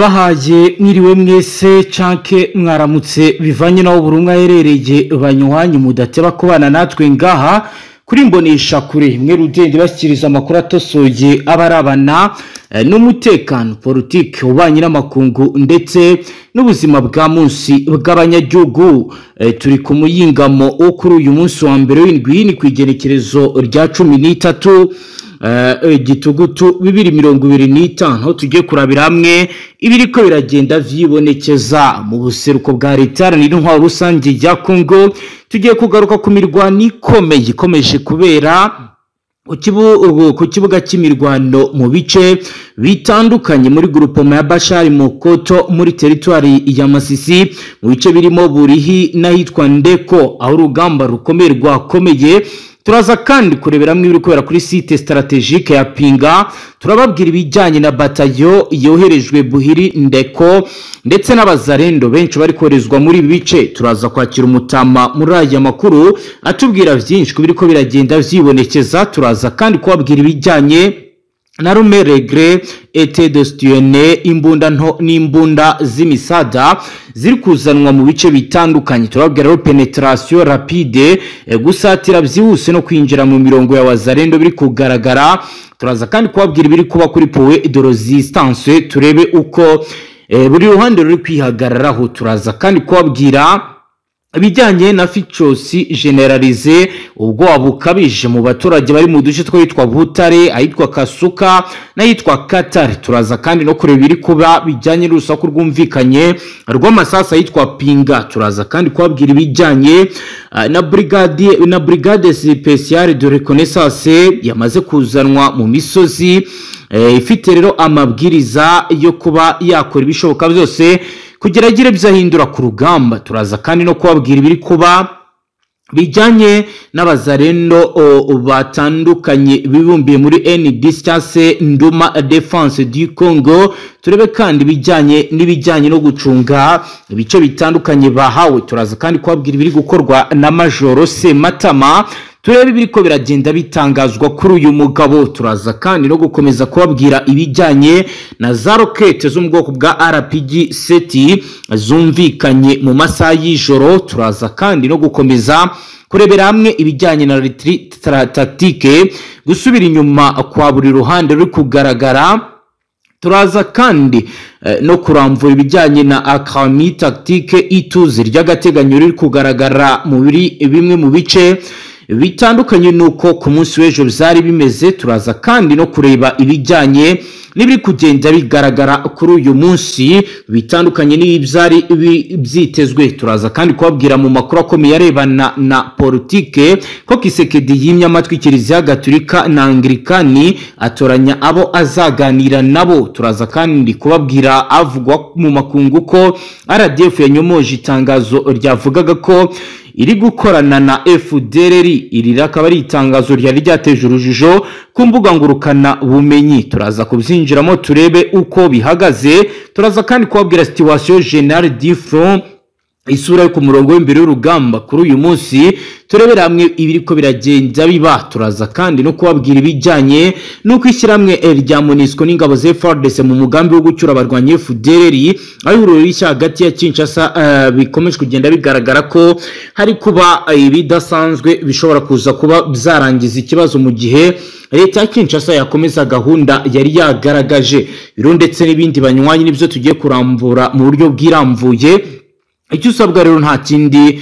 Ndabahaye mwiriwe mwese canke mwaramutse bivanye naho burumwe aherereye banywanyi mudateba kubana natwe ngaha kuri mbonesha kure mwe rudende bashyikiriza amakuru atosoye abarabana n'umutekano politike ubanye n'amakungu ndetse n'ubuzima bwa munsi bw'abanyagihugu. Turi ku muyingamo wo kuri uyu munsi wa mbere w'indwi ni kwigenekerezo rya 13 gitugutu 2025 aho tugiye kurabira hamwe ibiriko biragenda vyibonekeza mu buseruko bwa leta n'intwaro rusange ya Kongo. Tugiye kugaruka ku mirwano ikomeje kubera ku kibuga cy'imirwano mu bice bitandukanye muri groupement ya Bashari Mokoto muri territoire ya Masisi mu bice birimo Burihi n'ahitwa Ndeko aho urugamba rukomeye rwakomeye. Turaza kandi kurebera hamwe ibiri kubera kuri site strategique ya Pinga, turababwira ibijyanye na batayo yoherejwe Buhiri Ndeko ndetse n'abazarendo benshi bari korezwa muri ibi bice. Turaza kwakira umutama muri aya makuru atubwira byinshi kubiriko biragenda vyibonekeza. Turaza kandi kubabwira ibijyanye na Rume Regre ete dostione imbunda nto n'imbunda z'imisada ziri kuzanwa mu bice bitandukanye. Turababwira ro penetration rapide gusatira byihuse no kwinjira mu mirongo ya wazarendo biri kugaragara. Turaza kandi kubabwira ibiri kuba kuri powe de resistance turebe uko buri ruhande ruri kwihagararaho. Turaza kandi kubabwira ibijyanye na ficosi generalize ubwo bukabije mu baturage bari mu duce twitwa Butare ahitwa Kasuka n'ahitwa Katare. Turaza kandi no kureba ibiri kuba bijyanye n'urusaku rwumvikanye rw'amasasa ahitwa Pinga. Turaza kandi kubabwira ibijyanye na brigade spéciale de reconnaissance yamaze kuzanwa mu misozi ifite rero amabwiriza yo kuba yakora ibishoboka byose kugeragere byahindura ku rugamba. Turaza kandi no kubabwira ibiri kuba bijyanye n'abazarendo batandukanye bibumbiye muri NDC Nduma Defense du Congo. Turebe kandi bijyanye no gucunga ibice bitandukanye bahawe. Turaza kandi kubabwira ibiri gukorwa na Majoro Sematama, turebe ibiriko biragenda bitangazwa kuri uyu mugabo. Turaza kandi no gukomeza kubabwira ibijyanye na za rokete zo mu bwoko bwa RPG seti zumvikanye mu masaha y'ijoro. Turaza kandi no gukomeza kurebera hamwe ibijyanye na retreat tactique gusubira inyuma kwa buri ruhande ruri kugaragara. Turaza kandi no kuramvura ibijyanye na academy tactique ituze ry'agateganyo riri kugaragara mu bimwe mu bice bitandukanye nuko ku munsi w'ejo byari bimeze. Turaza kandi no kureba ibijyanye n'ibiri kugenda bigaragara kuri uyu munsi bitandukanye n'ibyari byitezwe. Turaza kandi kubabwira mu makuru akomeye arebana na politike ko Kisekedi yimye amatwi Kiliziya Gatolika na Anglikani atoranya abo azaganira nabo. Turaza kandi kubabwira avugwa mu makungu ko RDF yanyomoje itangazo ryavugaga ko iri gukorana na FDLR. Iri rakaba ari itangazo ryari ryateje urujijo ku mbuga ngurukana bumenyi. Turaza kubyinjiramo turebe uko bihagaze. Turaza kandi kubabwira situation generale du front isura yo ku murongo w'imbere y'urugamba kuri uyu munsi. Turebera hamwe ibiriko biragenda biba. Turaza kandi no kubabwira ibijyanye no kwishyirahamwe rya MONUSCO n'ingabo za FARDC mu mugambi wo gucyura abarwanya FDLR aho ururishya hagati ya Kinshasa bikomeje kugenda bigaragara ko hari kuba ibidasanzwe bishobora kuza kuba byarangiza ikibazo mu gihe leta ya Kinshasa yakomeza gahunda yari yagaragaje. Biro ndetse n'ibindi banywanyi nibyo tugiye kurambura mu buryo bwiramvuye. Icyo usabwa rero nta kindi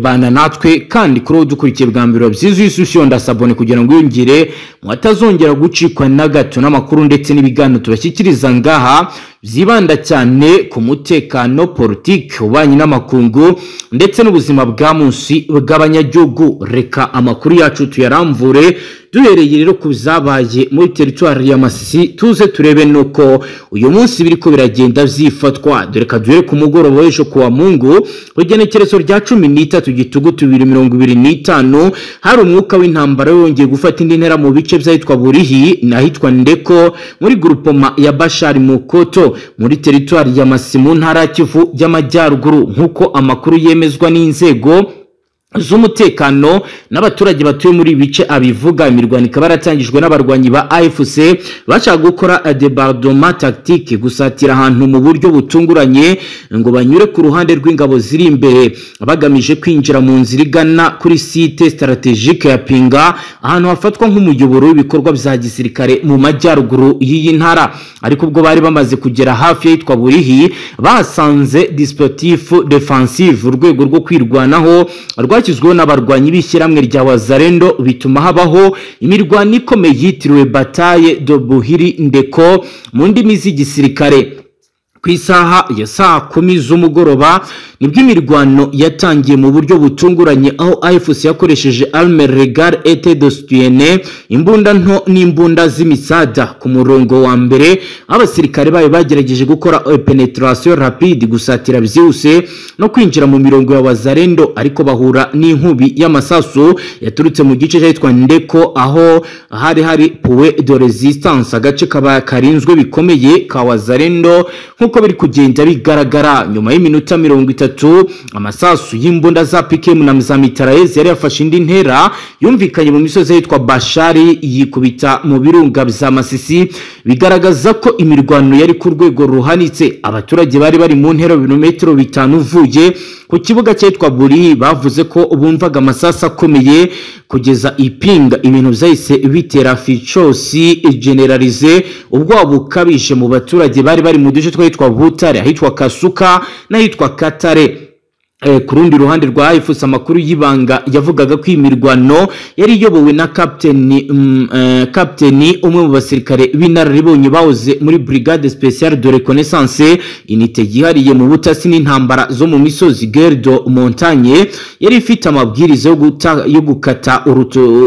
bana natwe kandi kuri dukurikiye bwa mbere byiza isusiyo ndasabone kugira ngo yongere mwatazongera gucikwa na gato n'amakuru ndetse n'ibiganiro tubashyikiriza ngaha byibanda cyane ku mutekano politike ubanye n'amakungu ndetse n'ubuzima bwa munsi bw'abanyagihugu. Reka amakuru yacu tuyaramvure duhereye rero ku bizabaye muri territoire ya Masisi. Tuze turebe nuko uyu munsi biriko biragenda vyifatwa. Dore kaduhere ku mugoroba w'ejo kuwa Mungu w'igenekerezo rya 13 gitugutu 2025 hari umwuka w'intambara yongeye gufata indi ntera mu bice by'ahitwa Burihi n'ahitwa Ndeko muri groupement ya Bashari Mokoto muri territoire ya Masisi mu ntara Kivu y'Amajyaruguru nk'uko amakuru yemezwa n'inzego z'umutekano n'abaturage batuye muri bice abivuga. Imirwano ikaba yaratangijwe n'abarwanyi ba AFC bashaka gukora debardement tactique, gusatira ahantu mu buryo butunguranye ngo banyure ku ruhande rw'ingabo ziri imbere bagamije kwinjira mu nzira igana kuri site strategique ya Pinga, ahantu hafatwa nk'umuyoboro w'ibikorwa bya gisirikare mu majyaruguru y'iyi ntara. Ariko ubwo bari bamaze kugera hafi y'itwa Burihi, basanze dispositif defensive, urwego rwo kwirwanaho rwakizweho n'abarwanyi b'ishyirahamwe rya Wazalendo, bituma habaho imirwano ikomeye yitiriwe Bataille de Buhiri Ndeko mu ndimi z'igisirikare. Ku isaha ya saa 10 z'umugoroba nibwo imirwano yatangiye mu buryo butunguranye, aho AFC yakoresheje arme regard et de soutien, imbunda nto n'imbunda z'imisada. Ku murongo wa mbere abasirikare bayo bagerageje gukora penetration rapide, gusatira byihuse no kwinjira mu mirongo ya Wazalendo, ariko bahura n'inkubi y'amasasu yaturutse mu gice cyitwa Ndeko, aho hari point de resistance, agace kaba karinzwe bikomeye ka Wazalendo. Nkuko biri kugenda bigaragara, nyuma y'iminota 30 amasasu y'imbunda za PKM na za mitrailleuses yari yafashe indi ntera, yumvikanye mu misozi yitwa Bashari yikubita mu birunga bya Masisi, bigaragaza ko imirwano yari ku rwego ruhanitse. Abaturage bari mu ntera birometero 5 uvuye ku kibuga cyitwa Buri bavuze ko bumvaga amasasu akomeye kugeza Ipinga. Ibintu byahise bitera ficosi generalize, ubwo bukabije mu baturage bari mu duce twitwa Butare, ahitwa Kasuka n'ahitwa Katare. Ku rundi ruhande rwa AFC amakuru y'ibanga yavugaga ko imirwano yari iyobowe na kapteni umwe mu basirikare b'inararibonye bahoze muri Brigade Speciale de Reconnaissance, unité yihariye mu butasi n'intambara zo mu misozi Guerre de Montagne, yari ifite amabwiriza yo gukata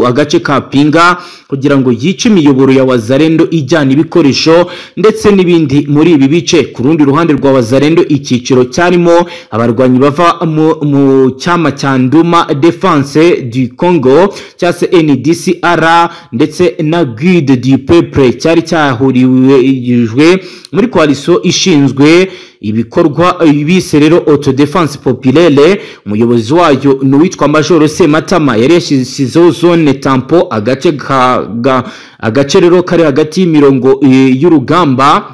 agace ka Pinga kugira ngo yice imiyoboro ya Wazalendo ijyana ibikoresho ndetse n'ibindi muri ibi bice. Ku rundi ruhande rwa Wazalendo icyiciro cyarimo abarwanyi bava mu cyama cya Nduma Defense du Congo cyase NDCR ndetse na Guide du Peuple, cyari cyahuriwe muri coalition ishinzwe ibikorwa bise rero autodefense populaire. Umuyobozi wayo n'uwitwa Major Sematama yari yashyizeho zone tampo, agace rero kari hagati y'imirongo y'urugamba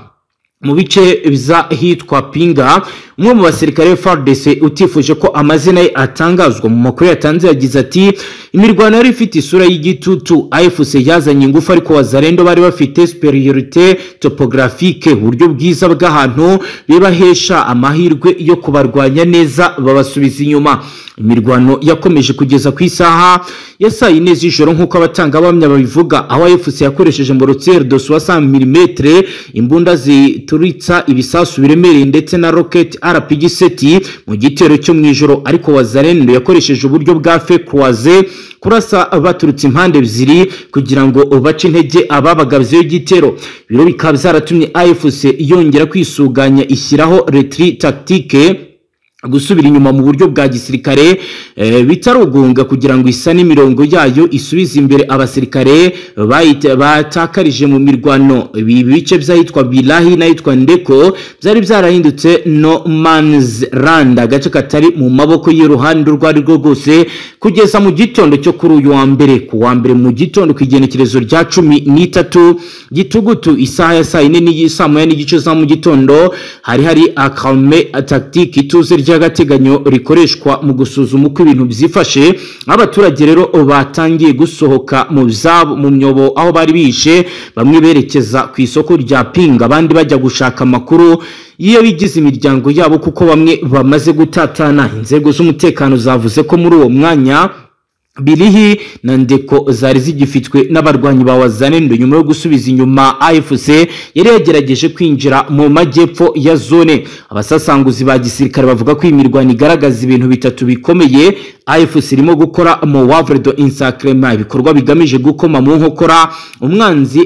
mu bice biza hitwa Pinga. Umwe mu basirikare FARDC utifuje ko amazina ye atangazwa mu makuru yatanze yagize ati, imirwano yari ifite isura y'igitutu, AFC yazanye ingufu ariko Wazalendo bari bafite superiorité topographique, uburyo bwiza bw'ahantu bibahesha amahirwe yo kubarwanya neza babasubiza inyuma. Imirwano yakomeje kugeza ku isaha ya saa 4 z'ijoro nk'uko abatanga bamya babivuga, aho AFC yakoresheje mortier de 60 mm, imbunda zituritsa ibisasu biremereye ndetse na rocket RPG-7 mu gitero cyo mu ijoro. Ariko Wazalendo yakoresheje uburyo bwa feu croisé, kurasa baturutse impande ebyiri kugira ngo bace intege ababagabyeyo igitero. Biro bikaba byaratumye AFC yongera kwisuganya, ishyiraho retreat tactique, gusubira inyuma mu buryo bwa gisirikare bitarugunga, kugira ngo isa n'imirongo yayo isubize imbere abasirikare batakarije mu mirwano. Ibi bice byahitwa Bilahi n'ahitwa Ndeko byari byarahindutse no man's land, agace katari mu maboko y'uruhande rwari rwo rwose, kugeza mu gitondo cyo kuri uyu wa mbere. Ku wa mbere mu gitondo ku igenekerezo rya 13 Gitugutu, isaha ya saa 4 n'igice za mu gitondo, hari akalme tactique ituze ry'agateganyo rikoreshwa mu gusuzuma uko ibintu byifashe. Abaturage rero batangiye gusohoka mu myobo aho bari bishe, bamwe berekeza ku isoko rya Pinga, abandi bajya gushaka amakuru iyo bigize imiryango yabo kuko bamwe bamaze gutatana. Inzego z'umutekano zavuze ko muri uwo mwanya Bilihi na Ndeko zari zigifitwe n'abarwanyi ba Wazalendo nyuma yo gusubiza inyuma AFC yari yagerageje kwinjira mu majyepfo ya zone. Abasasanguzi ba gisirikare bavuga ko imirwano igaragaza ibintu bitatu bikomeye. AFC irimo gukora mu Wavre do Insacrement, ibikorwa bigamije gukoma mu nkokora umwanzi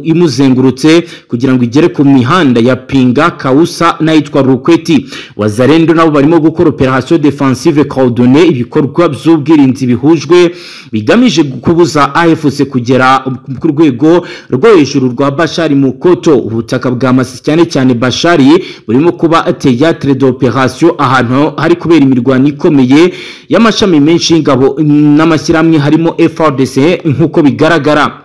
imuzengurutse kugira ngo igere ku mihanda ya Pinga, Kausa n'ahitwa Rukweti. Wazalendo nabo barimo gukora operation defensive coordonnée, ibikorwa by'ubwirinzi bihuje bashinjwe bigamije kubuza AFC kugera ku rwego rwo hejuru rwa Bashari Mukoto. Ubutaka bwa Masisi cyane cyane Bashari burimo kuba théâtre d'opération, ahantu hari kubera imirwano ikomeye y'amashami menshi y'ingabo n'amashyirahamwe harimo FARDC nk'uko bigaragara.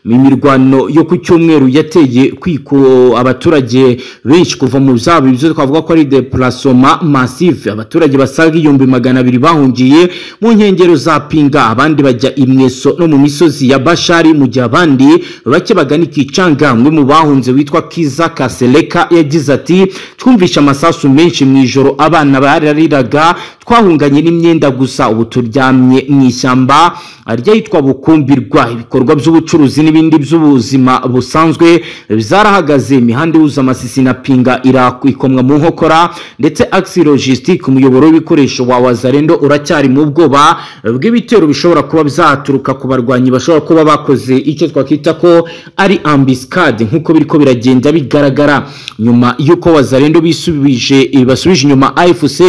Imirwano yo ku cyumweru yateye kwiko abaturage benshi kuva mu byabo, ibyo twavuga ko ari déplacement massif. Abaturage basaga 200 bahungiye mu nkengero za Pinga, abandi bajya Imweso no mu misozi ya Bashari, mu gihe abandi bake bagana Kicanga. Mwe mu bahunze witwa Kiza Kaseleka yagize ati twumvisha amasasu menshi mu ijoro, abana barariraga, twahunganye n'imyenda gusa, ubu turyamye mu ishyamba arya yitwa Bukumbirwa. Ibikorwa by'ubucuruzi n'ibindi by'ubuzima busanzwe bizarahagaze. Imihanda ihuza Masisi na Pinga ikomwa mu nkokora, ndetse Axi Logistique umuyoboro w'ibikoresho wa Wazalendo uracyari mu bwoba bw'ibitero bishobora kuba byaturuka ku barwanyi bashobora kuba bakoze icyo twakita ko ari ambuscade nk'uko biriko biragenda bigaragara. Nyuma yuko Wazalendo basubije inyuma AFC,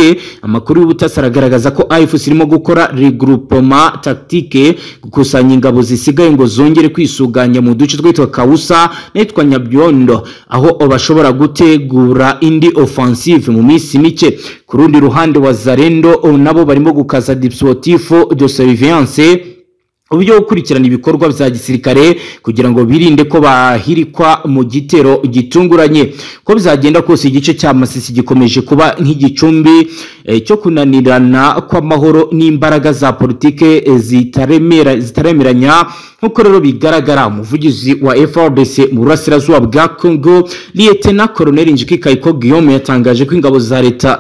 amakuru y'ubutasi aragaragaza ko AFC irimo gukora regroupement tactique, gukusanya ingabo zisigaye ngo zongere kwisuganya mu duce twitwa Kausa n'itwa Nyabyondo, aho bashobora gutegura indi offensive mu minsi mike. Ku rundi ruhande Wazalendo nabo barimo gukaza dispositif de surveillance uburyo gukurikirana ibikorwa bya gisirikare kugira ngo birinde ko bahirikwa mu gitero gitunguranye. Ko bizagenda kose igice cya Masisi gikomeje kuba nk'igicumbi cyo kunanirana kw'amahoro n'imbaraga za politike zitaremeranya nk'uko rero bigaragara. Umuvugizi wa FARDC mu burasirazuba bwa Congo Lieutenant Colonel Njiki Kayiko Guillaume yatangaje ko ingabo za leta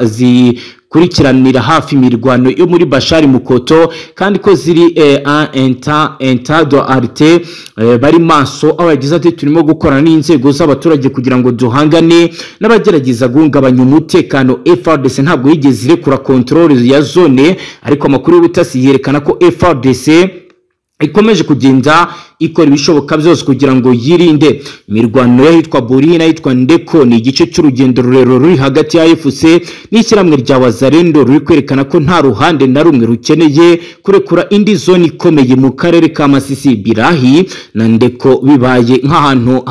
kurikiranira hafi imirwano yo muri Bashari Mukoto, kandi ko ziri intado arte bari maso, aho yagize ati turimo gukorana n'inzego z'abaturage kugira ngo duhangane n'abagerageza guhungabanya umutekano. FARDC ntabwo yigeze irekura control ya zone, ariko amakuru y'ubutasi yerekana ko FARDC ikomeje kugenda ikora ibishoboka byose kugira ngo yirinde imirwano yahitwa Buri n'ahitwa Ndeko. Ni igice cy'urugendo rurerure ruri hagati ya AFC n'ishyirahamwe rya Wazalendo, ruri kwerekana ko nta ruhande na rumwe rukeneye kurekura indi zone ikomeye mu karere ka Masisi. Birahi na Ndeko bibaye nk'ahantu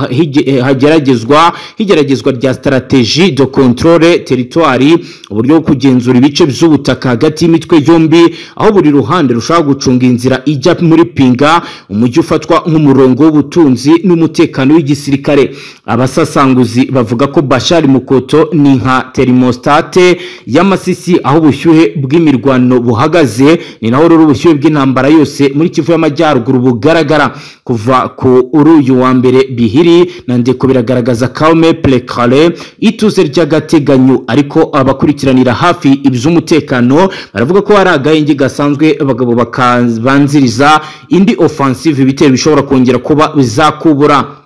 higeragezwa rya strategie de contrôle territoire, uburyo bwo kugenzura ibice by'ubutaka hagati y'imitwe yombi, aho buri ruhande rushaka gucunga inzira ijya muri Pinga, umujyi ufatwa nk'umurongo w'ubutunzi n'umutekano w'igisirikare. Abasasanguzi bavuga ko Bashari Mukoto ni nka thermostate ya Masisi, aho ubushyuhe bw'imirwano buhagaze, ni naho rero ubushyuhe bw'intambara yose muri Kivu y'Amajyaruguru bugaragara. Kuva ku uruyu wa mbere Bihiri na Ndeko biragaragaza calme précale, ituze ry'agateganyo, ariko abakurikiranira hafi iby'umutekano baravuga ko hari agahenge gasanzwe abagabo bakabanziriza indi offensive ibitero bishobora kongera kuba bizakubura.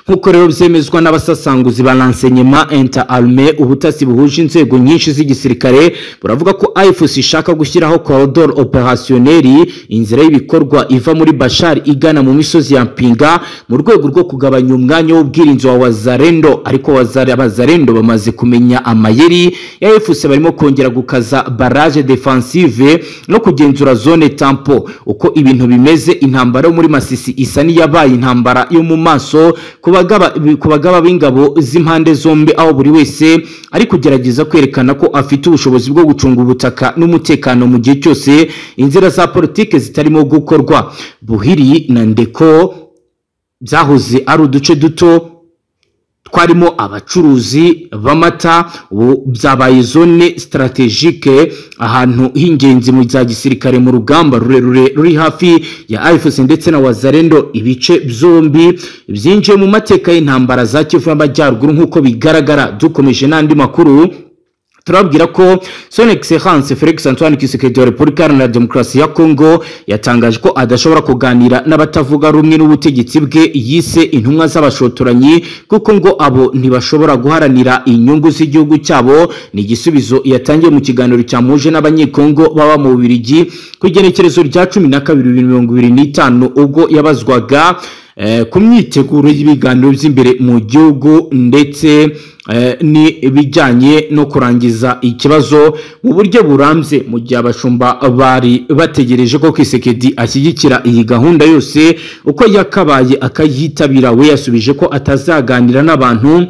Nkuko rero byemezwa n'abasasanguzi ba renseignement interarmé, ubutasi buhuje inzego nyinshi z'igisirikare buravuga ko AFC ishaka gushyiraho corridor opérationnel, inzira y'ibikorwa iva muri Bashari igana mu misozi ya Pinga, mu rwego rwo kugabanya umwanya w'ubwirinzi wa Wazalendo. Ariko Wazalendo bamaze kumenya amayeri ya AFC, barimo kongera gukaza barrage defensive no kugenzura zone tampo. Uko ibintu bimeze, intambara yo muri Masisi isa niyabaye intambara yo mu maso kubagaba b'ingabo z'impande zombi, aho buri wese ari kugerageza kwerekana ko afite ubushobozi bwo gucunga ubutaka n'umutekano mu gihe cyose inzira za politike zitarimo gukorwa. Buhiri na Ndeko byahoze ari uduce duto twarimo abacuruzi b'amata, byabaye zone strategique, ahantu h'ingenzi mu za gisirikare mu rugamba rurerure ruri hafi ya AFC ndetse na Wazalendo. Ibice byombi byinjiye mu mateka y'intambara za Kivu y'Amajyaruguru nk'uko bigaragara. Dukomeje n'andi makuru, turabwira ko Son Excellence Felix Antoine Tshisekedi wa Repubulika Iharanira Demokarasi ya Congo yatangaje ko adashobora kuganira n'abatavuga rumwe n'ubutegetsi bwe yise intumwa z'abashotoranyi, kuko ngo abo ntibashobora guharanira inyungu z'igihugu cyabo. Ni igisubizo yatangiye mu kiganiro cyamuje n'abanyekongo baba mu Bubiligi ku igenekerezo rya 12/2025 ubwo yabazwaga ku myiteguro y'ibiganiro by'imbere mu gihugu ndetse n'ibijyanye no kurangiza ikibazo mu buryo burambye mu gihe abashumba bari bategereje ko Kisekedi ashyigikira iyi gahunda yose uko yakabaye akayitabira. We yasubije ko atazaganira n'abantu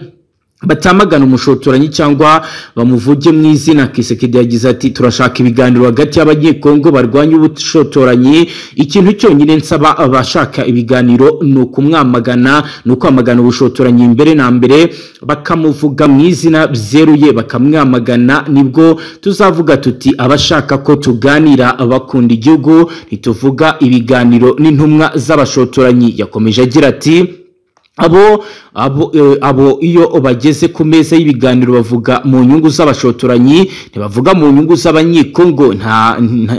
batamagana umushotoranyi cyangwa bamuvuge mu izina. Kisekedi yagize ati turashaka ibiganiro hagati y'abanyekongo barwanya ubushotoranyi, ikintu cyonyine nsaba abashaka ibiganiro ni ukumwamagana, ni ukwamagana ubushotoranyi mbere na mbere, bakamuvuga mu izina byeruye bakamwamagana, nibwo tuzavuga tuti abashaka ko tuganira bakunda igihugu, ntituvuga ibiganiro n'intumwa z'abashotoranyi. Yakomeje agira ati abo iyo bageze ku meza y'ibiganiro bavuga mu nyungu z'abashotoranyi, ntibavuga mu nyungu z'abanyekongo.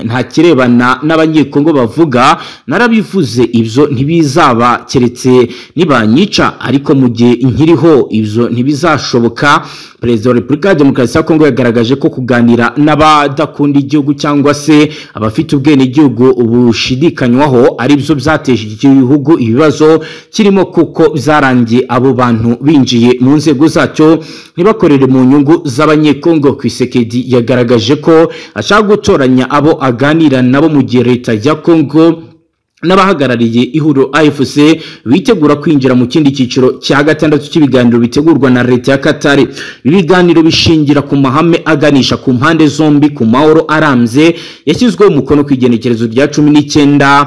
Nta kirebana n'abanyekongo bavuga, narabivuze ibyo ntibizaba keretse nibanyica, ariko mu gihe nkiriho ibyo ntibizashoboka. Perezida wa Repubulika ya Demokarasi ya Kongo yagaragaje ko kuganira n'abadakunda igihugu cyangwa se abafite ubwene igihugu bushidikanywaho ari byo byateje igihugu ibibazo kirimo, kuko zarangiye abo bantu binjiye mu nzego zacyo ntibakorere mu nyungu z'abanyekongo. Kisekedi yagaragaje ko ashaka gutoranya abo aganira nabo mu gihe leta ya Kongo n'abahagarariye ihuriro AFC bitegura kwinjira mu kindi cyiciro cya gatandatu cy'ibiganiro bitegurwa na leta ya Qatar. Ibiganiro bishingira ku mahame aganisha ku mpande zombi ku mahoro arambye yashyizweho umukono ku igenekerezo rya 19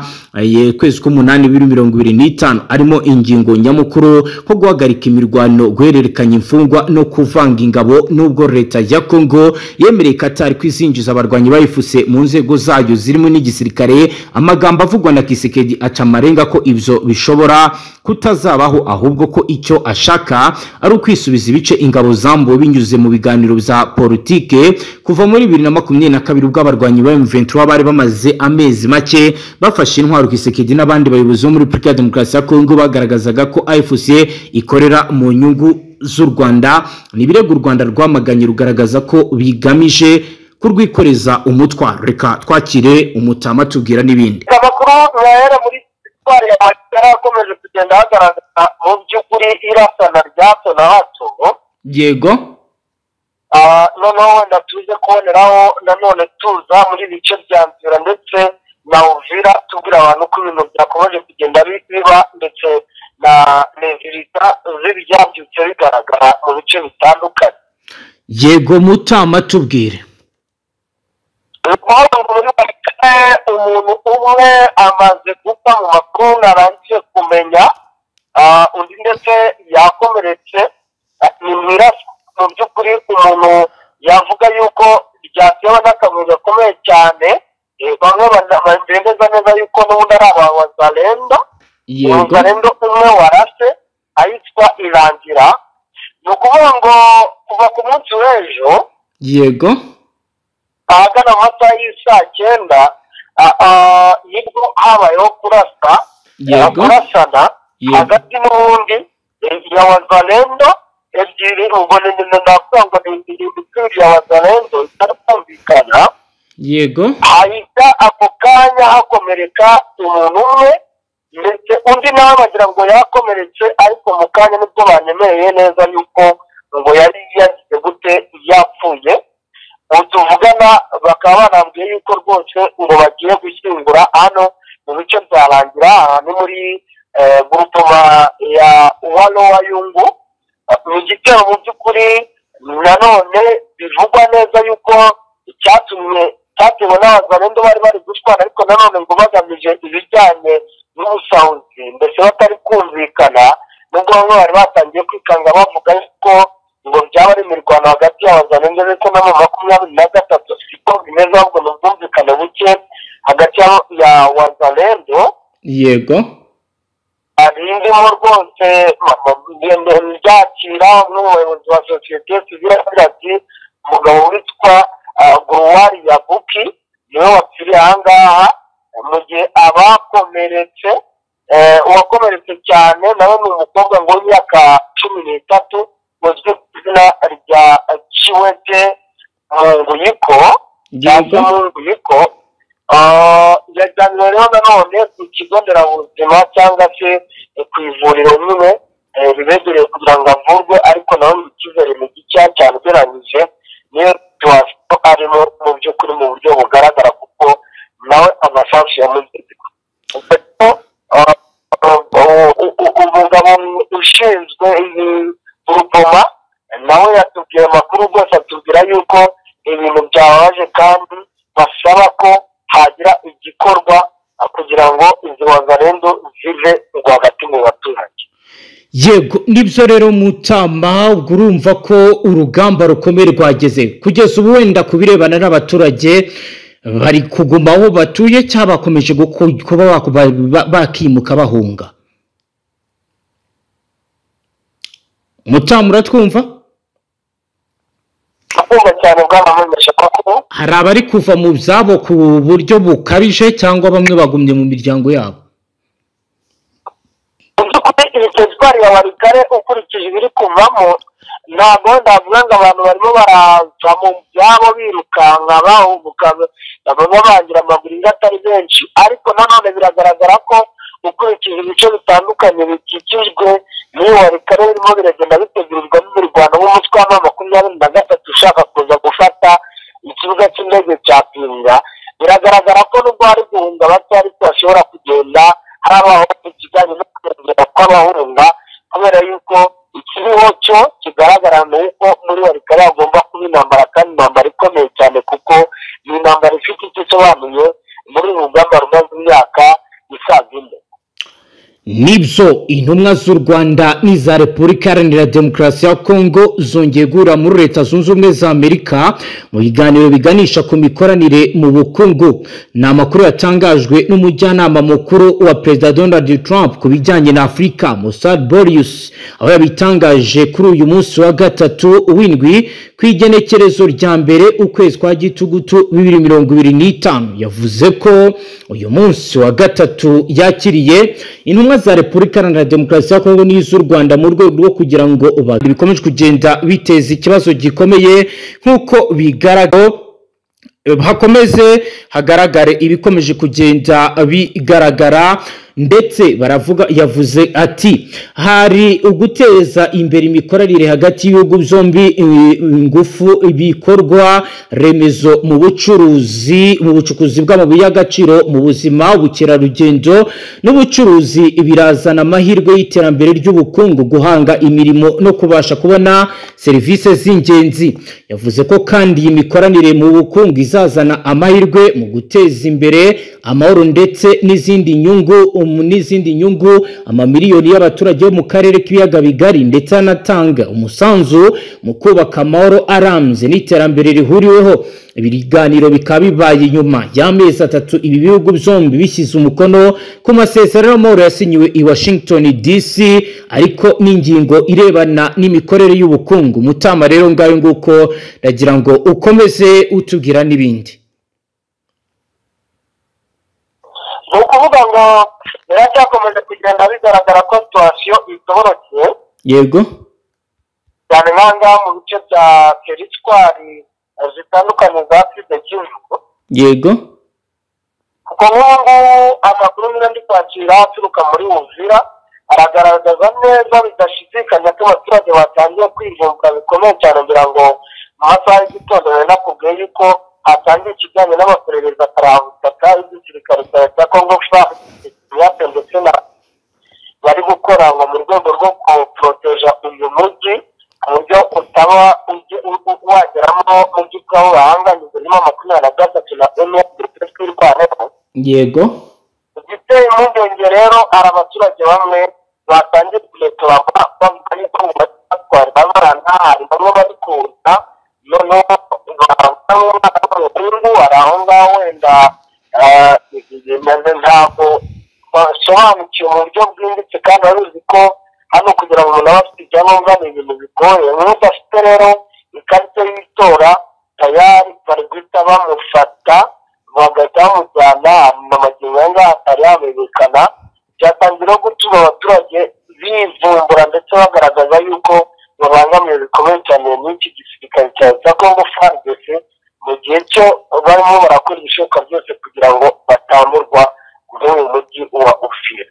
kwezi k'umunani 2025, arimo ingingo nyamukuru ko guhagarika imirwano, guhererekanya imfungwa no kuvanga ingabo. Nubwo leta ya Kongo yemereye Qatar kwizinjiza abarwanyi bayifuse mu nzego zayo zirimo n'igisirikare, amagambo avugwa na Kisekedi aca amarenga ko ibyo bishobora kutazabaho, ahubwo ko icyo ashaka ari ukwisubiza ibice ingabo zambo binyuze mu biganiro bya politike. Kuva muri 2022 ubwo abarwanyi ba M23 bari bamaze amezi make bafashe intwaro, Kisekedi n'abandi bayobozi bo muri Repubulika ya Demokarasi ya Kongo bagaragazaga ko AFC ikorera mu nyungu z'u Rwanda. Nibirego u Rwanda rwamaganye rugaragaza ko bigamije kurwikoreza umutwaro. Reka twakire umutama tubwira n'ibindi. Amakuru yahera muri sitwari ya Makara akomeje kugenda hagaragaza mu by'ukuri irasana rya hato na hato. Yego. Noneho wenda tuze kuboneraho nanone tuza muri bice bya Nzira ndetse na Uvira tubwira abantu ko ibintu byakomeje kugenda biba ndetse na leta z'ibyabyutse bigaragara mu bice bitandukanye. Yego mutama tubwire. Umuntu umwe amaze gupfa mu makuru narangije kumenya, undi ndetse yakomeretse. Ni mwirasi mu by'ukuri umuntu yavuga yuko ryatewe n'akavuyo gakomeye cyane. Bamwe bendeza neza yuko n'ubundi ari abawazalendo. Umuzalendo umwe warase ayitwa Irangira. Ni ukuvuga ngo kuva ku munsi w'ejo, yego, ahagana amasaha y'isaa 9 nibwo habayeho kurasana hagati n'ubundi ya wazalendo ebyiri. ubwo navuga ngo ni imitwe ya wazalendo itari kumvikana. Yego. Hahita ako kanya hakomereka umuntu umwe ndetse undi nawe bagira ngo yakomeretse, ariko mu kanya nibwo banyemereye neza yuko ngo yari yagize gute yapfuye. Tuvugana bakaba banambwiye yuko rwose ngo bagiye gushyingura hano mu bice byarangira ni muri grupoma ya Walo wa Yungu. Mu gitero mu by'ukuri nanone bivugwa neza yuko cyatewe n'abazalendo bari gushwana, ariko nanone ngo bagamije ibijyanye n'ubusahuzi mbese batari kumvikana. Nubwo bamwe bari batangiye kwikanga bavuga yuko ngo byaba ari imirwano hagati y'abazalendo ndetse na 23 siko bimeze, ahubwo ni ubwumvikane buke hagati ya wazalendo. Yego. Arindimo rwose byakira n'umuyobozi wa sosiyete sivile ati umugabo witwa Gruwari Yabuki niwe wapfiriye ahangaha, mu gihe abakomeretse uwakomeretse cyane nawe ni umukobwa ngo w'imyaka 13 uzwi ku izina rya Chiwete Munguyiko. yajyanywe rero nanone ku kigo nderabuzima cyangwa se ku ivuriro nyine ribegereye kugira ngo avurwe, ariko nawe icyizere ni gikeya cyane ugereranyije niyo tuwasiyo arimo mu by'ukuri mu buryo bugaragara, kuko nawe amasasu yamugezeko. Umugabo ushinzwe iyi urupoma nawe yatubwiye amakuru rwose, atubwira yuko ibintu byababaje kandi basaba ko hagira igikorwa kugira ngo izi wazarendo zive rwagati mu baturage. Yego, nibyo rero Mutama, ubwo urumva ko urugamba rukomeye rwageze kugeza ubu, wenda kubirebana n'abaturage bari kuguma aho batuye cyangwa bakomeje kuba bakimuka bahunga. Mutama, uratwumva? Akumva cyane bw'abamenyesha ko hari abari kuva mu byabo ku buryo bukabije cyangwa bamwe bagumye mu miryango yabo. iyi teritwari ya Warikare ukurikije ibiri kuvamo, ntabwo ndavuga ngo abantu barimo barava mu byabo birukanka bahunguka baba bangira amaguru atari benshi, ariko nanone biragaragara ko ukurikije ibice bitandukanye bikikijwe muri Warikare birimo biragenda bitegurirwa n'imirwano w'umutwe wa M23 ushaka kuza gufata ikibuga cy'indege cya Pinga. Biragaragara ko nubwo hari guhunga bake, ariko bashobora kugenda harabaho ikijyanye no kugenda kw'abahunga, kubera yuko ikiriho cyo kigaragara ni uko muri Warikare hagomba kuba intambara, kandi intambara ikomeye cyane, kuko ni intambara ifite icyo isobanuye muri uru rugamba rumaze imyaka isaga ine. Nibyo, intumwa z'u Rwanda n'iza Repubulika Iharanira Demokarasi ya Kongo zongeye guhura muri Leta Zunze Ubumwe za Amerika mu biganiro biganisha ku mikoranire mu bukungu. Ni amakuru yatangajwe n'umujyanama mukuru wa Perezida Donald Trump ku bijyanye na Afurika, Mossad Boryus, aho yabitangaje kuri uyu munsi wa gatatu w'indwi ku igenekerezo rya mbere ukwezi kwa Gitugutu 2025. Yavuze ko uyu munsi wa gatatu yakiriye intumwa za Repubulika Iharanira Demokarasi ya Kongo n'iz'u Rwanda mu rwego rwo kugira ngo bikomeje kugenda biteza ikibazo gikomeye nk'uko bigaragara, hakomeze hagaragare ibikomeje kugenda bigaragara, ndetse yavuze ati hari uguteza imbere imikoranire hagati y'ibihugu byombi, ingufu ibikorwa remezo mu bucukuzi bw'amabuye y'agaciro, mu buzima, ubukerarugendo n'ubucuruzi, birazana amahirwe y'iterambere ry'ubukungu, guhanga imirimo no kubasha kubona serivisi z'ingenzi. Yavuze ko kandi iyi mikoranire mu bukungu izazana amahirwe mu guteza imbere amahoro ndetse n'izindi nyungu amamiliyoni y'abaturage bo mu karere k'ibiyaga bigari, ndetse anatanga umusanzu mu kubaka amahoro arambye n'iterambere rihuriweho. Ibiganiro bikaba bibaye nyuma y'amezi 3 ibi bihugu byombi bishyize umukono ku masezerano y'amahoro yasinyiwe i Washington DC, ariko n'ingingo irebana n'imikorere y'ubukungu. Mutama, rero ngayo nguko ndagira ngo ukomeze utubwira n'ibindi. Ni ukuvuga ngo biracyakomeje kugenda bigaragara ko situasiyo itoroshye. Yego, cyane nk'ahangaha mu bice bya teritwari zitandukanye za Sud Kivu. yego, kuko nk'ubu amakuru niba ndi kwakira aturuka muri Uvira aragaragaza neza bidashidikanya ko abaturage batangiye kwivumbura bikomeye cyane, kugira ngo mu masaha y'igitondo nakubwiye yuko hatangiye ikijyanye n'amaperereza akarahutaka y'igisirikare cya Congo FARDC ndetse bari gukora ngo mu rwego rwo kuporoteja uyu mujyi ku buryo utaba wageramo mujyi bw'aho bahanganyije n'ima 23 na M23 twirwaneho. yego, igiteye impungenge rero hari abaturage bamwe batangiye kuretura bavuga yuko mu batwara abana hari bamwe bari kuza, noneho ari aho ngaho wenda ntabwo basobanukiwe mu buryo bwimbitse, kandi baruzi ko hano kugira ngo umuntu abe afite ibyangombwa ni ibintu bigoye. N'udafite rero ikarita y'itora tayari bari guhita bamufata bagahita bamujyana mu magingo y'aho atari yamenyekana. Byatangira gutuma abaturage bivumbura ndetse bagaragaza yuko babangamiye bikomeye cyane n'iki gisirikare cya Congo FARDC mu gihe cyo barimo barakora ibishoboka byose kugira ngo batamburwa muri uyu mujyi wa Ufira.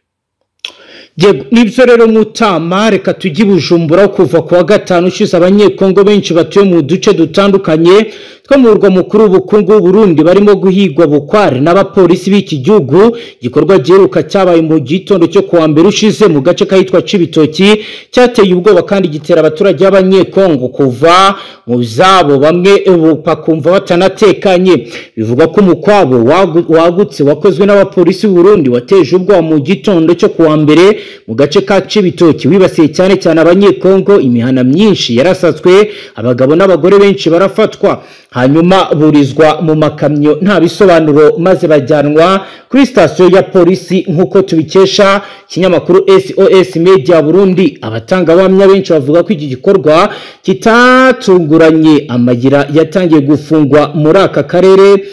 Nibyo rero Mutama, reka tujye Bujumbura. Kuva ku wa gatanu ushize abanyekongo benshi batuye mu duce dutandukanye two mu murwa mukuru w'ubukungu w'Uburundi barimo guhigwa bukware n'abapolisi b'iki gihugu. Gikorwa giheruka cyabaye mu gitondo cyo kuwa mbere ushize mu gace kahitwa Cibitoki, cyateye ubwoba kandi gitera abaturage b'abanyekongo kuva mu zabo, bamwe bakumva batanatekanye. Bivuga ko umukwabo wagutse wakozwe n'abapolisi b'Uburundi wateje ubwoba mu gitondo cyo kuwa mbere mu gace ka Cibitoki, wibasiye cyane cyane abanyekongo. Imihana myinshi yarasatswe, abagabo n'abagore benshi barafatwa, hanyuma burizwa mu makamyo nta bisobanuro, maze bajyanwa kuri sitasiyo ya polisi nk'uko tubikesha ikinyamakuru SOS Media Burundi. Abatangabuhamya benshi bavuga ko iki gikorwa kitatunguranye, amagira yatangiye gufungwa muri aka karere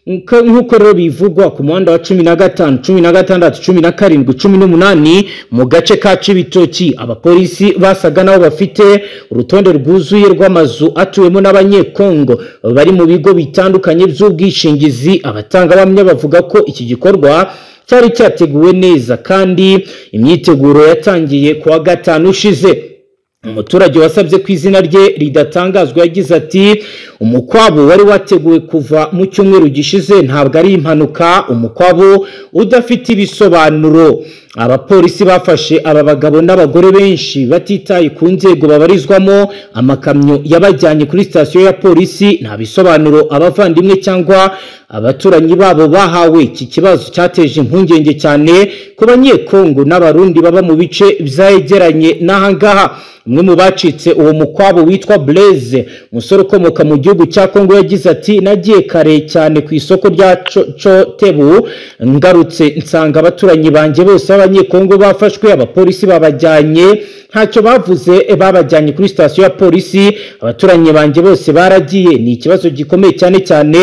nk'uko rero bivugwa ku muhanda wa 15, 16, 17, 18 mu gace ka Cibitoki. Abapolisi basaga nabo bafite urutonde rwuzuye rw'amazu atuwemo n'abanyekongo bari mu bigo bitandukanye by'ubwishingizi. Abatangabuhamya bavuga ko iki gikorwa cyari cyateguwe neza kandi imyiteguro yatangiye ku wa gatanu ushize. Umuturage wasabye ku izina rye ridatangazwa yagize ati umukwabo wari wateguwe kuva mu cyumweru gishize, ntabwo ari impanuka, umukwabo udafite ibisobanuro. Abapolisi bafashe aba bagabo n'abagore benshi batitaye ku nzego babarizwamo. Amakamyo yabajyanye kuri sitasiyo ya polisi, nta bisobanuro abavandimwe cyangwa abaturanyi babo bahawe. Iki kibazo cyateje impungenge cyane ku banyekongo n'abarundi baba mu bice byegeranye n'ahangaha. Umwe mu bacitse uwo mukwabo witwa Blaise, umusore ukomoka mu gihugu cya Kongo, yagize ati nagiye kare cyane ku isoko rya Cotebu, ngarutse nsanga abaturanyi banjye bose b'abanyekongo bafashwe. Abapolisi babajyanye ntacyo bavuze, babajyanye kuri sitasiyo ya polisi. Abaturanyi banjye bose baragiye. Ni ikibazo gikomeye cyane cyane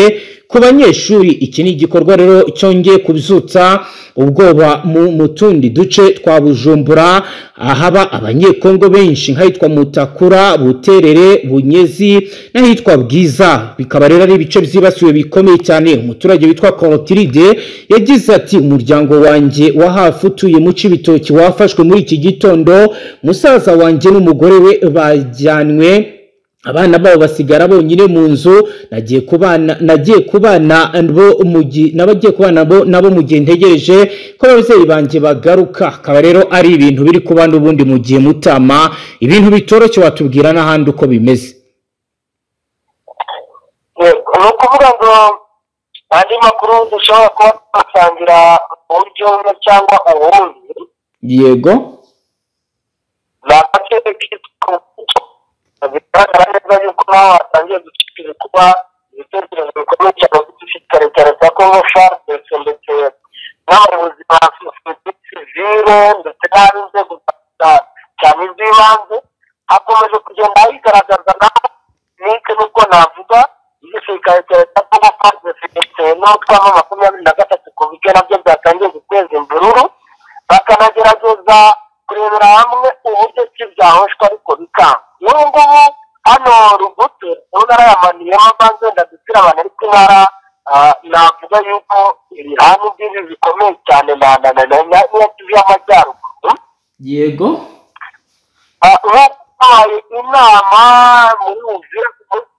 ku banyeshuri. Iki ni igikorwa rero cyongeye kubyutsa ubwoba mu tundi duce twa Bujumbura ahaba abanyekongo benshi, nk'ahitwa Mutakura, Buterere, Bunyezi n'ahitwa Bwiza. Bikaba rero ari ibice byibasiwe bikomeye cyane. Umuturage witwa Clotilde yagize ati umuryango wanjye wa hafi utuye mu Cibitoki wafashwe muri iki gitondo. Musaza wanjye n'umugore we bajyanwe, abana babo basigara bonyine mu nzu. Nagiye kubana nabo mu gihe ntegereje ko ababyeyi banjye bagaruka. Akaba rero ari ibintu biri kuba n'ubundi mu gihe Mutama, ibintu bitoroshye. Watubwira n'ahandi uko bimeze? Ni ukuvuga ngo andi makuru dushobora kuba twasangira mu buryo bumwe cyangwa ubundi. Yego, ni agace kitwa bigaragara neza yuko naho hatangiye gucikira kuba ibitekerezo bikomeye cyane by'igishirikare cya leta ya Congo FARDC ndetse n'abayobozi ba sosiyete sivile ndetse n'inzego cyane z'ibanze. Hakomeje kugenda higaragaza naho nike nuko navuga igisirikare cya leta ya Congo FARDC ndetse n'utwamo 23 ku bigo nabyo byatangiye guteza imvururu, bakanagerageza kurebera hamwe uburyo ki byahoshwa ariko bikanga. N'ubu ngubu hano Rubuto mu ntara ya Maniema banze ndadutira abantu ariko intara navuga yuko ibihano by'ibi bikomeye cyane na Kivu y'Amajyaruguru. yego, habaye inama muri Uvira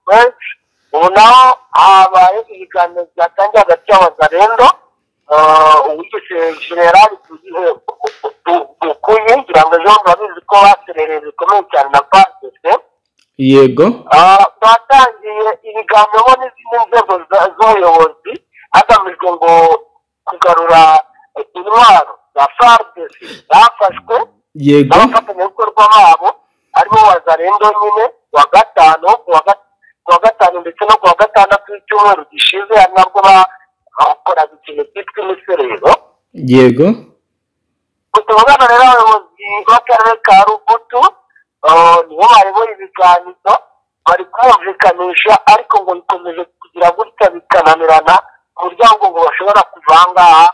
benshi, ubu naho habaye ibiganiro byatangiye hagati y'abazarendo. Uwigeze generali Bukuyi ngira ngo ejo babizi ko baserereye bikomeye cyane na FARDC. yego, batangiye ibiganiro n'izindi nzego z'ubuyobozi hagamijwe ngo kugarura intwaro za FARDC zafashwe. yego, abafatanyabikorwa babo aribo wazarendo nyine wa gatanu ndetse no kuwa gatandatu w'icyumweru gishize, ari nabwo bakoraga ikintu cyitwa imiserero. yego, tubona rero abayobozi b'akarere ka Rubutu nibo bayoboye ibiganiro, bari kumvikanisha ariko ngo bikomeje kugira gutya bikananirana ku buryo ngo bashobora kuva ahangaha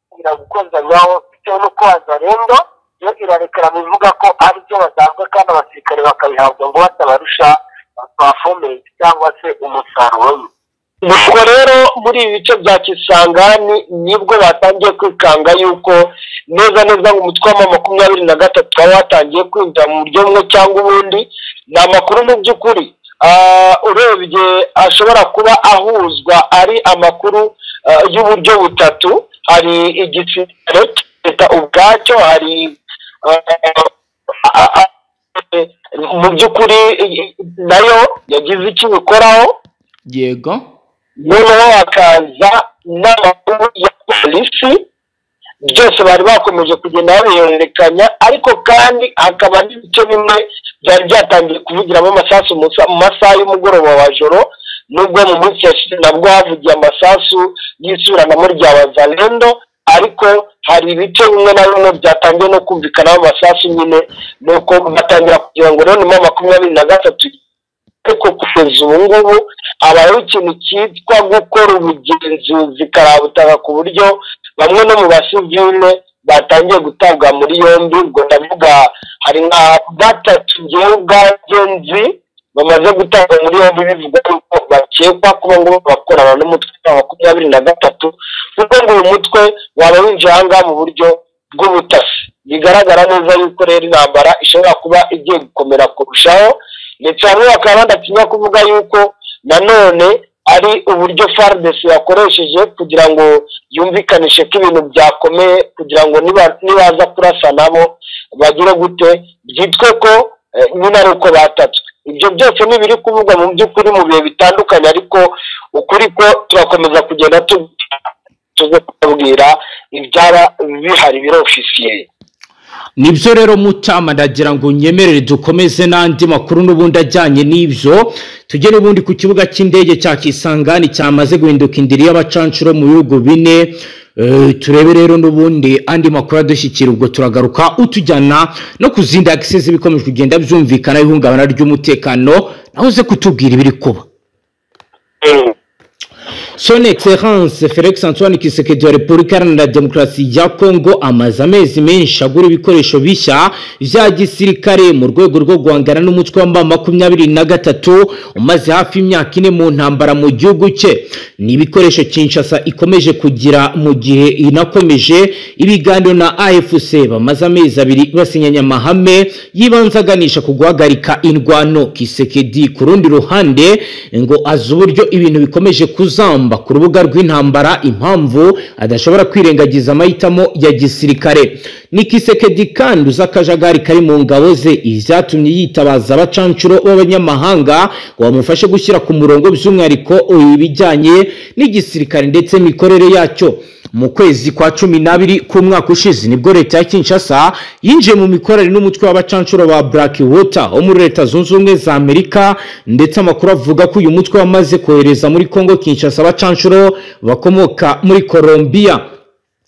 kugira gukozanyaho, bitewe n'uko wazarendo yo irarekera bivuga ko ari byo basanzwe kandi abasirikare bakabihabwa ngo batabarusha performance cyangwa se umusaruro. nuko rero muri ibi bice bya Kisangani nibwo batangiye kwikanga yuko neza neza ngo umutwe wa 23 waba watangiye kwinjira mu buryo bumwe cyangwa ubundi. Ni amakuru mu by'ukuri urebye ashobora kuba ahuzwa ari amakuru y'uburyo butatu. Hari igisirikare leta ubwacyo, hari mu by'ukuri nayo yagize icyo bikoraho, yego, noneho hakaza n'amakuru ya polisi. Byose bari bakomeje kugenda babihererekanya, ariko kandi hakaba n'ibice bimwe byari byatangiye kuvugiramo amasasu mu masaha y'umugoroba wa joro, nubwo mu munsi yashize nabwo havugiye amasasu y'isubiranamo rya Wazalendo, ariko hari ibice bimwe na bimwe byatangiye no kumvikanaho amasasu nyine, nuko batangira kugira ngo rero ni 23. Ariko kugeza ubu ngubu habayeho ikintu cyitwa gukora ubugenzuzi karabutaka, ku buryo bamwe no mu basivile batangiye gutabwa muri yombi. Ubwo ndavuga hari nka 3 ngewe ubwagenzi bamaze gutabwa muri yombi, bivuga ko bakekwa kuba ngo bakorana n'umutwe wa 23, kuko ngo uyu mutwe waba winjiye ahangaha mu buryo bw'ubutasi. Bigaragara neza yuko rero intambara ishobora kuba igiye gukomera kurushaho, ndetse bamwe bakaba badatinya kuvuga yuko nanone ari uburyo FARDC yakoresheje kugira ngo yumvikanishe ko ibintu byakomeye, kugira ngo nibaza kurasa nabo bagire gute byitwe ko nyine ari uko batatswe. Ibyo byose ni biri kuvugwa mu by'ukuri mu bihe bitandukanye, ariko ukuri ko turakomeza kugenda tuze kubabwira ibyaba bihari biro officiel. Nibyo rero Mutama, ndagira ngo nyemerere dukomeze n'andi makuru n'ubundi ajyanye n'ibyo. Tujye n'ubundi ku kibuga cy'indege cya Kisangani cyamaze guhinduka indiri y'abacancuro mu bihugu bine. Turebe rero n'ubundi andi makuru adushyikira, ubwo turagaruka utujyana no ku zindi access bikomeje kugenda byumvikana ihungabana ry'umutekano, naho uze kutubwira ibiri kuba. Son Excellence Felix Antoine Tshisekedi wa Repubulika Iharanira Demokarasi ya Kongo amaze amezi menshi agura ibikoresho bishya vya gisirikare mu rwego rwo guhangana n'umutwe wa 23 umaze hafi imyaka 4 mu ntambara mu gihugu cye. Ni ibikoresho Kinshasa ikomeje kugira mu gihe inakomeje ibiganiro na AFC bamaze amezi 2 basinyanya amahame yibanzaganisha ku guhagarika indwano. Tshisekedi ku rundi ruhande ngo azuburyo ibintu bikomeje kuzamba ku rubuga rw'intambara, impamvu adashobora kwirengagiza amahitamo ya gisirikare. Ni Tshisekedi kandi uzakajagari kari mu ngabo ze ivyatumye yitabaza abacancuro b'abanyamahanga ngo bamufashe gushyira ku murongo by'umwihariko ibijyanye n'igisirikare ndetse n'imikorere yacyo. Mu kwezi kwa 12 k'umwaka ushize nibwo leta ya Kinshasa yinjiye mu mikorere n'umutwe w'abacancuro ba Blackwater wo muri Leta Zunze Ubumwe za Amerika, ndetse amakuru avuga ko uyu mutwe wamaze kohereza muri Kongo Kinshasa abacancuro bakomoka muri Colombia.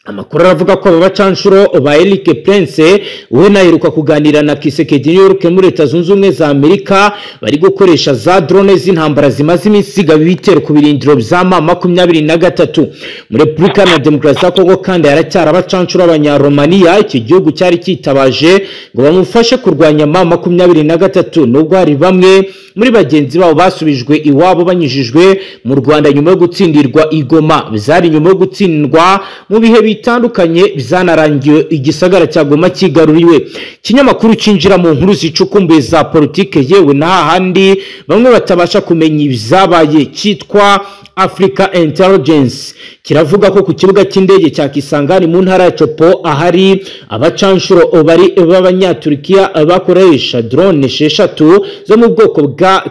Amakuru aravuga ko aba bacancuro ba Eric Prince we naheruka kuganira na Tshisekedi New York muri Leta Zunze Ubumwe za Amerika bari gukoresha za drone z'intambara zimaze iminsi ibitero ku birindiro bya 23 muri Repubulika na Demokarasi ya Kongo. Kandi haracyari abacancuro abanyaromania iki gihugu cyari kitabaje ngo bamufashe kurwanya 23, nubwo hari bamwe muri bagenzi babo basubijwe iwabo banyujijwe mu Rwanda nyuma yo gutsindirwa Igoma. Bizari nyuma yo gutsindwa mu bihe bitandukanye bizanarangiye igisagara cya Goma kigaruriwe. Kinyamakuru cinjira mu nkuru zicukumbuye za politike yewe na handi bamwe batabasha kumenya ibyabaye cyitwa Africa Intelligence kiravuga ko ku kibuga cy'indege cya Kisangani mu ntara ya Chopo ahari abacanshuro bari b'abanyaturikiya bakoresha drone 6 zo mu bwoko bwa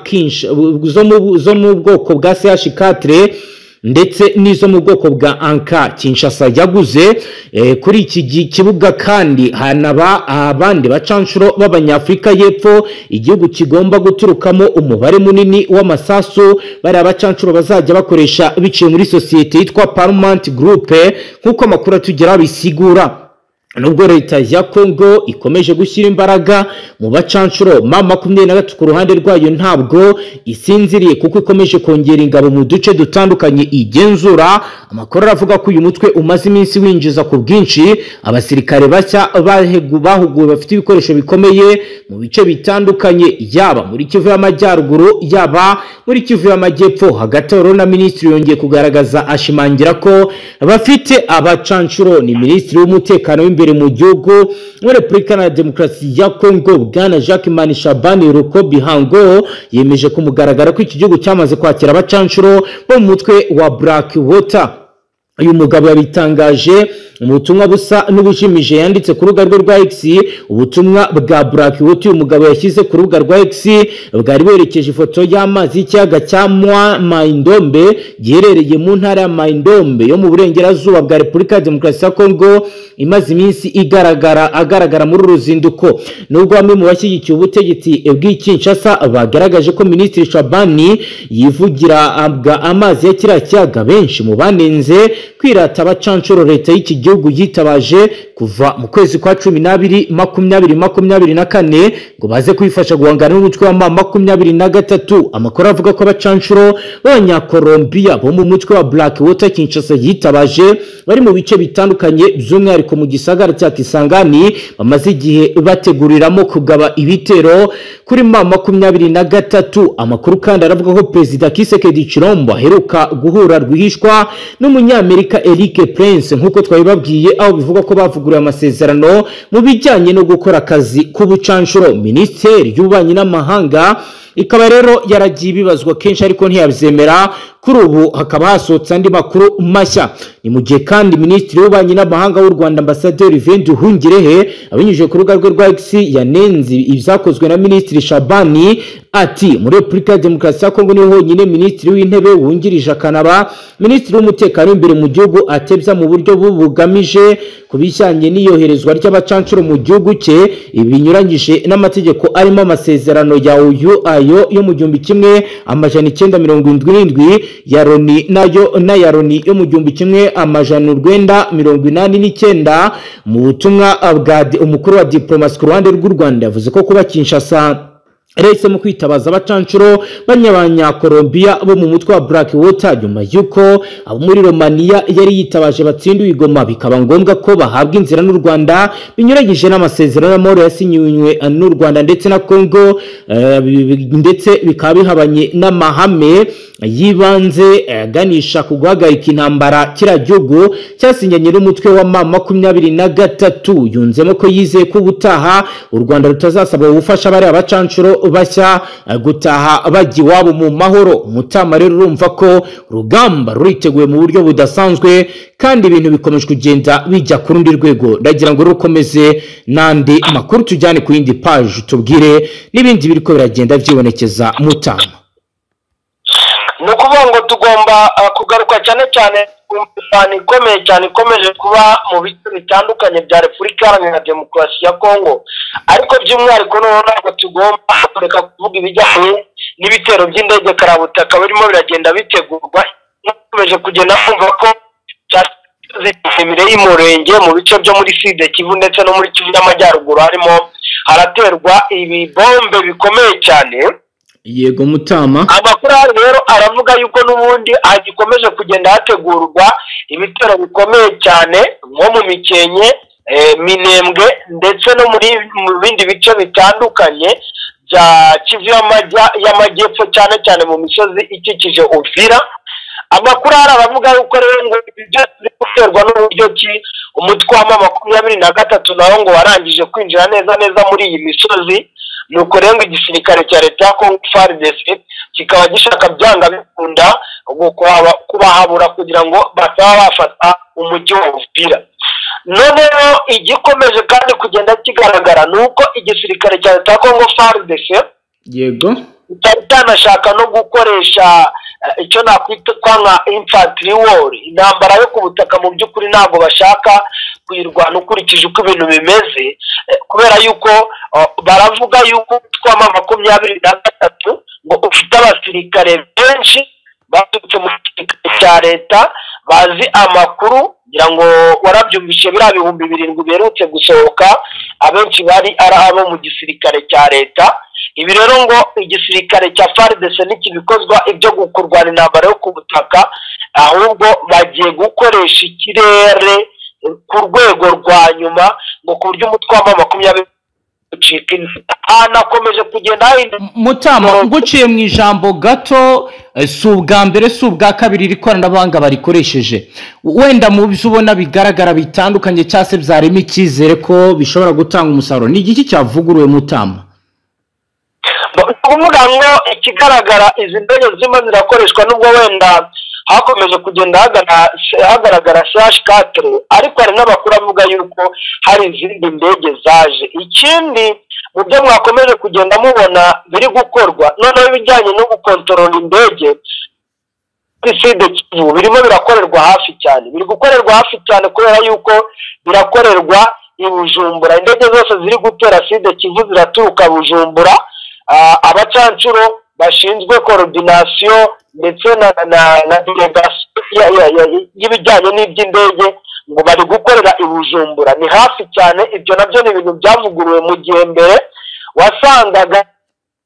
zo mu bwoko bwa CH4 ndetse nizo mu bwoko bwa Anka. Kinshasa yaguze kuri iki kibuga kandi hanaba abandi bacanshuro b'abanyafrika y'epfo igihugu kigomba guturukamo umubare munini w'amasasu bari abacanshuro bazajya bakoresha biciye muri societe yitwa Paramount Group, nkuko amakuru atugera bisigura. nubwo leta ya Kongo ikomeje gushyira imbaraga mu bacanshuro M23 ku ruhande rwayo ntabwo isinziriye kuko ikomeje kongera ingabo mu duce dutandukanye igenzura. Amakuru aravuga ko uyu mutwe umaze iminsi winjiza ku bwinshi abasirikare bashya bahuguwe bafite ibikoresho bikomeye mu bice bitandukanye, yaba muri Kivu y'Amajyaruguru yaba muri Kivu y'Amajyepfo. Hagati aho na minisitiri yongeye kugaragaza ashimangira ko bafite abacanshuro. Ni minisitiri w'umutekano w'imbere mu gihugu muri Repubulika ya Demokarasi ya Kongo Bwana Jacques Manishabani Rukobihango yemeje ku mugaragaro ko iki gihugu cyamaze kwakira abacanshuro bo mu mutwe wa Black Water. Uyu mugabo yabitangaje mu butumwa busa n'ubushimije yanditse ku rubuga rwe rwa X. Ubutumwa bwa Black Water uyu mugabo yashyize ku rubuga rwa X bwari berekeje ifoto y'amazi y'ikiyaga cya Mai-Ndombe giherereye mu ntara ya Mai-Ndombe yo mu burengerazuba bwa Repubulika ya Demokarasi ya Kongo imaze iminsi agaragara muri ruzinduko. Nubwo bamwe mu bashyigikiye ubutegetsi bw'Kinshasa bagaragaje ko Minisitiri Shabani yivugira amazi ya kiriya kiyaga, benshi mu banenze kwirata abacanshuro leta y'iki gihugu yitabaje kuva mu kwezi kwa 12 2024 ngo baze kwifasha guhangana n'umutwe wa M23. Amakuru avuga ko abacanshuro b'Abanyakolombia bo mu mutwe wa Black Water Kinshasa yitabaje bari mu bice bitandukanye by'umwihariko mu gisagara cya Kisangani bamaze igihe bateguriramo kugaba ibitero kuri M23. Amakuru kandi aravuga ko Perezida Kisekedi Chilombo aheruka guhura rwihishwa n'umunyamerika Eric Prince nk'uko twabibabwiye, aho bivuga ko bavuguriye amasezerano mu bijyanye no gukora akazi k'ubucanshuro. Minisiteri y'Ububanyi n'Amahanga ikaba rero yaragiye ibibazwa kenshi ariko ntiyabyemera. Kuri ubu hakaba hasohotse andi makuru mashya. Ni mu gihe kandi Minisitiri w'Ububanyi n'Amahanga w'u Rwanda Ambasaderi Vendi Hungirehe abinyujije ku rubuga rwe rwa X yanenze ibyakozwe na Minisitiri Shabani ati muri Repubulika ya Demokarasi ya Kongo niho honyine Minisitiri w'Intebe wungirije akanaba Minisitiri w'Umutekano w'imbere mu gihugu atebya mu buryo bugamije kubijyanye n'iyoherezwa ry'abacanshuro mu gihugu cye ibinyuranyije n'amategeko arimo amasezerano ya ayo yo mu 1977 ya Loni na ya Loni yo mu 1989. Mu butumwa bwa umukuru wa diplomasi ku ruhande rw'u Rwanda yavuze ko kuba Kinshasa Rese mu kwitabaza abacanshuro b'Abanyakolombia bo mu mutwe wa Black Water nyuma yuko abo muri Romania yari yitabaje batsinduye Goma bikaba ngombwa ko bahabwa inzira n'u Rwanda binyuranyije n'amasezerano y'amahoro yasinywe n'u Rwanda ndetse na Kongo, ndetse bikaba bihabanye n'amahame yibanze aganisha ku guhagarika intambara kiriya gihugu cyasinyanye n'umutwe wa M23. Yunzemo ko yizeye ko ubutaha u Rwanda rutazasabwa gufasha bari abacanshuro bashya gutaha bajya iwabo mu mahoro. Umutama rero urumva ko urugamba ruriteguye mu buryo budasanzwe kandi ibintu bikomeje kugenda bijya ku rundi rwego. Ndagira ngo rukomeze nandi makuru tujyane ku yindi page tubwire n'ibindi biriko biragenda byibonekeza Mutama. Nukuvuga ngo tugomba kugaruka cyane cyane kumfana ikomeye cyane ikomeje kuba mu bice bitandukanye bya Repubulika Iharanira Demokarasi ya Kongo, ariko by'umwihariko ntabwo tugomba kureka kuvuga ibijyanye n'ibitero by'indege karabutaka birimo biragenda bitegurwa. Dukomeje kugenda kumva ko imire y'Umurenge mu bice byo muri Sud Kivu ndetse no muri Kivu y'Amajyaruguru harimo haraterwa ibibombe bikomeye cyane. Yego Mutama. Amakuru rero aravuga yuko n'ubundi agikomeje kugenda hategurwa ibitero bikomeye cyane nko mu Mikenke, Minembwe ndetse no muri bindi bice bitandukanye bya Kivu y'Amajyepfo cyane cyane mu misozi ikikije Uvira. Amakuru aravuga yuko rero ngo ibyo biterwa n'uburyo ki umutwe wa M23 nawo ngo warangije kwinjira neza muri iyi misozi. Nuko rero igisirikare cya leta ya Congo FARDC kikaba gishaka byanga bikunda kubahabura kugira ngo bataba bafata umujyi wa Uvira. Noneho igikomeje kandi kugenda kigaragara nuko igisirikare cya leta ya Congo FARDC yego cyanashaka no gukoresha icyo nakwita nka infantry war, intambara yo ku butaka. Mu by'ukuri ntabwo bashaka kuyirwana ukurikije uko ibintu bimeze, kubera yuko baravuga yuko twa M23 ngo ufite abasirikare benshi baturutse mu gisirikare cya leta bazi amakuru ngira ngo warabyumvishe biriya 7,000 biherutse gusohoka abenshi bari ari abo mu gisirikare cya leta. Ibi rero ngo igisirikare cya FARDC n'ikibikozwa ibyo gukurwana intambara yo ku butaka, ahubwo bagiye gukoresha ikirere ku rwego rwa nyuma ngo ku buryo umutwe wa 20 ucika inzira. Anakomeje kugenda Mutama nguciye mu ijambo gato, si ubwa mbere si ubwa kabiri iri koranabuhanga barikoresheje, wenda mu byo ubona bigaragara bitandukanye cyase byarimo icyizere ko bishobora gutanga umusaruro, ni igiki cyavuguruwe Mutama? Kuvuga ngo ikigaragara izi ndege zima zirakoreshwa nubwo wenda hakomeje kugenda hagaragara CH4, ariko hari n'abakuru avuga yuko hari izindi ndege zaje. Ikindi mu byo mwakomeje kugenda mubona biri gukorwa noneho ibijyanye no gukontorora indege Sud Kivu birimo birakorerwa hafi cyane, biri gukorerwa hafi cyane kubera yuko birakorerwa i Bujumbura. Indege zose ziri gutera Sud Kivu ziraturuka Bujumbura. Abacancuro bashinzwe coordination ndetse na delegation y'ibijyanye n'iby'indege ngo bari gukorera i Bujumbura, ni hafi cyane. Ibyo nabyo ni ibintu byavuguruwe mu gihe mbere wasangaga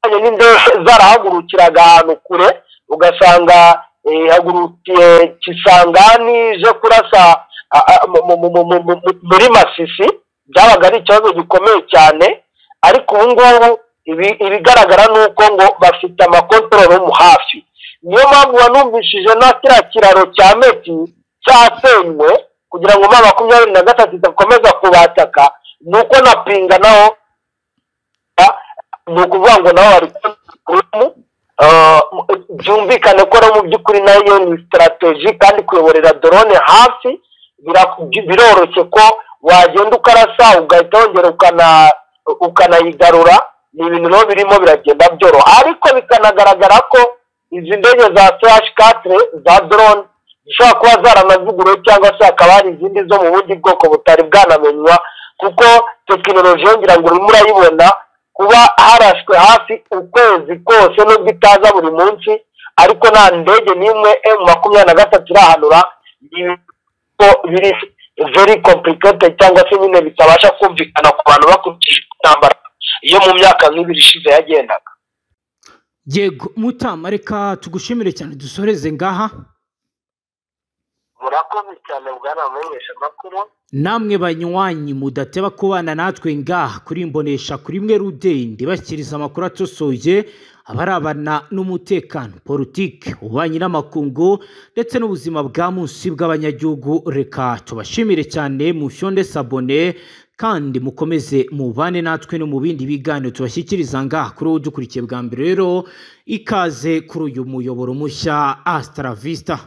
n'indege zarahagurukiraga ahantu kure, ugasanga hagurukiye Kisangani je kurasa muri Masisi, byabaga ari ikibazo gikomeye cyane. Ariko ubu ngubu ibigaragara nuko ngo bafite amakontororo mu hafi. Niyo mpamvu wanumvishije na kiriya kiraro cya Meti cyasenywe kugira ngo 2023 idakomeza kubataka, nuko na Pinga naho nukuvuga ngo naho bari byumvikane ko mu by'ukuri nayo ni strategy, kandi kuyoborera drone hafi biroroshye ko wagenda ukarasa ugahita wongera ukanayigarura. Ni ibintu rero birimo biragenda byoroha, ariko bikanagaragara ko izi ndege za CH4 za drone zishobora kuba zaranavuguruwe cyangwa se hakaba hari izindi zo mu bundi bwoko butari bwanamenywa, kuko tekinoloji yongera ngo urimo urayibona kuba harashwe hafi ukwezi kose nubwo itaza buri munsi, ariko nta ndege n'imwe M23 irahanura. Biri very complicated cyangwa se nyine bitabasha kumvikana ku bantu bakurikije intambara iyo mu myaka nk'ibiri ishize yagendaga. Yego Mutama, reka tugushimire cyane dusoreze ngaha. Murakoze cyane bwana mumenyesha makuru. Namwe banywanyi mudateba kubana natwe ngaha kuri imbonesha kuri mwe rudende bashyikiriza amakuru atosoye abarabana n'umutekano, politike, ububanyi n'amakungu ndetse n'ubuzima bwa munsi bw'abanyagihugu. Reka tubashimire cyane, mufyonde sabone kandi mukomeze mubane natwe no mu bindi biganiro tubashyikiriza ngaha kuri udukurikiye bwa mbere. Rero ikaze kuri uyu muyoboro mushya Astra Vista.